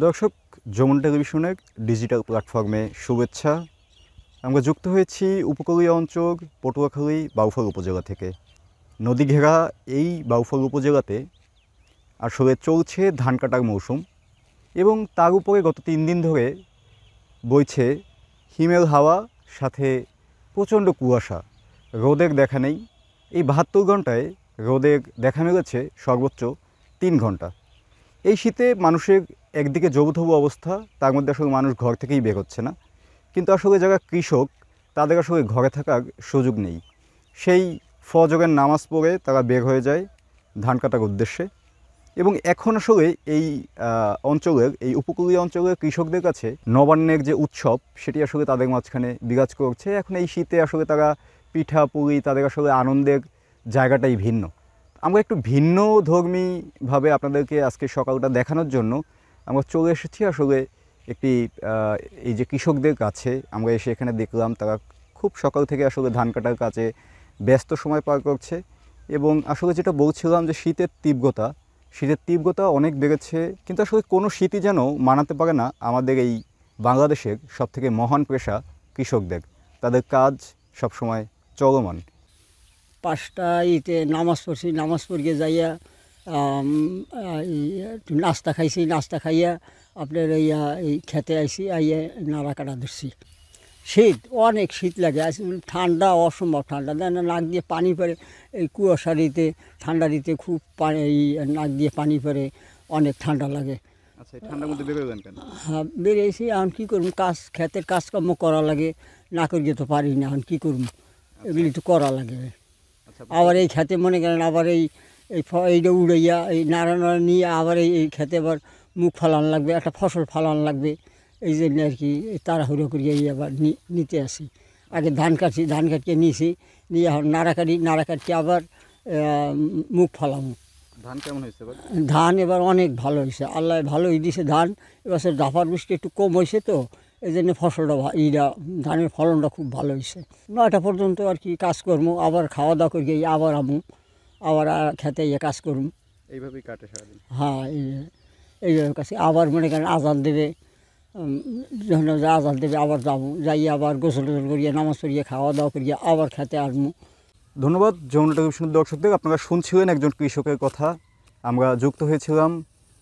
দর্শক, যমুনা টেলিভিশনের ডিজিটাল প্ল্যাটফর্মে শুভেচ্ছা। আমরা যুক্ত হয়েছি উপকূলীয় অঞ্চল পটুয়াখালী বাউফল উপজেলা থেকে। নদী ঘেরা এই বাউফল উপজেলাতে আসলে চলছে ধান কাটার মৌসুম এবং তার উপরে গত 3 দিন ধরে বইছে হিমেল হাওয়া, সাথে প্রচণ্ড কুয়াশা। রোদের দেখা নেই। এই 72 ঘন্টায় রোদের দেখা মিলেছে সর্বোচ্চ 3 ঘন্টা। এই শীতে মানুষের একদিকে জবুথবু অবস্থা, তার মধ্যে আসলে মানুষ ঘর থেকেই বের হচ্ছে না। কিন্তু আসলে যারা কৃষক, তাদের আসলে ঘরে থাকার সুযোগ নেই। সেই ফজরের নামাজ পড়ে তারা বের হয়ে যায় ধান কাটার উদ্দেশ্যে। এবং এখন আসলে এই অঞ্চলের, এই উপকূলীয় অঞ্চলের কৃষকদের কাছে নবান্নের যে উৎসব, সেটি আসলে তাদের মাঝখানে বিরাজ করছে। এখন এই শীতে আসলে তারা পিঠা পুলি, তাদের আসলে আনন্দের জায়গাটাই ভিন্ন। আমরা একটু ভিন্ন ধর্মীভাবে আপনাদেরকে আজকে সকালটা দেখানোর জন্য আমরা চলে এসেছি আসলে একটি এই যে কৃষকদের কাছে। আমরা এসে এখানে দেখলাম তারা খুব সকাল থেকে আসলে ধান কাটার কাজে ব্যস্ত সময় পার করছে। এবং আসলে যেটা বলছিলাম যে শীতের তীব্রতা অনেক বেড়েছে, কিন্তু আসলে কোনো শীতই যেন মানাতে পারে না আমাদের এই বাংলাদেশের সবথেকে মহান পেশা কৃষকদের। তাদের কাজ সবসময় চলমান। 5টায় নামাজ পড়ছি, নামাজ পড়িয়ে যাইয়া একটু নাস্তা খাইছি, নাস্তা খাইয়া আপনার এই খেতে আইসি, আইয়া নাড়া কাটা ধরছি। শীত, অনেক শীত লাগে। ঠান্ডা, অসম্ভব ঠান্ডা, দেন নাক দিয়ে পানি পড়ে। এই কুয়াশা দিতে, ঠান্ডা দিতে খুব পানি, এই নাক দিয়ে পানি পড়ে, অনেক ঠান্ডা লাগে। আচ্ছা, ঠান্ডার মধ্যে বেরোবেন কেন? হ্যাঁ, বেরিয়েছি। এখন কী করুন, ক্ষেতের কাজকর্ম করা লাগে, না করিয়ে তো পারি না। এখন কী করুন, এগুলি তো করা লাগে। আবার এই খেতে মনে করেন, আবার এইটা উড়াইয়া এই নাড়া নিয়ে আবার এই খেতে আবার মুখ ফালান লাগবে, একটা ফসল ফালান লাগবে। এই জন্য আর কি তাড়াহুড়ো করিয়ে আবার নিতে আসি। আগে ধান কাটিয়ে নিয়েছি, নিয়ে এখন নাড়া কাটিয়ে আবার মুখ ফালাম। ধান কেমন হয়েছে? ধান এবার অনেক ভালো হয়েছে, আল্লাহ ভালোই দিয়েছে ধান। এবার ডাফার বৃষ্টি একটু কম হয়েছে, তো এই জন্য ফসলটা ধানের ফলনটা খুব ভালো হয়েছে। 9টা পর্যন্ত আর কি কাজকর্ম, আবার খাওয়া দাওয়া করি, আবার আবার খেতে কাজ করুন। এইভাবেই কাটে সারাদিন? হ্যাঁ, এইভাবে কাছে আবার মনে করেন আজান দেবে, যখন আজান দেবে আবার যাবো, যাই আবার গোসল টোসল করিয়া নামাজ পড়িয়ে খাওয়া দাওয়া করিয়া আবার খেতে আসবো। ধন্যবাদ যমুনা টেলিভিশনের দর্শকদের। আপনারা শুনছিলেন একজন কৃষকের কথা। আমরা যুক্ত হয়েছিলাম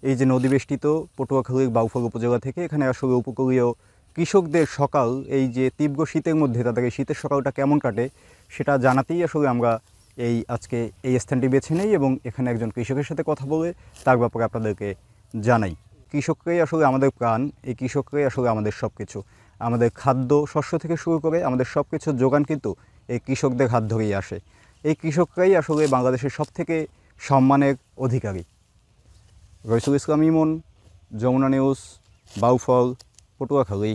এই যে নদীবেষ্টিত পটুয়াখালীর বাউফল উপজেলা থেকে। এখানে আসলে উপকূলীয় কৃষকদের সকাল, এই যে তীব্র শীতের মধ্যে তাদের এই শীতের সকালটা কেমন কাটে সেটা জানাতেই আসলে আমরা আজকে এই স্থানটি বেছে নেই এবং এখানে একজন কৃষকের সাথে কথা বলে তার ব্যাপারে আপনাদেরকে জানাই। কৃষকরাই আসলে আমাদের প্রাণ, এই কৃষকরাই আসলে আমাদের সব কিছু। আমাদের খাদ্য শস্য থেকে শুরু করে আমাদের সব কিছুর যোগান কিন্তু এই কৃষকদের হাত ধরেই আসে। এই কৃষকরাই আসলে বাংলাদেশের সবথেকে সম্মানের অধিকারী। রইসুল ইসলাম ইমন, যমুনা নিউজ, বাউফল, পটুয়াখালী।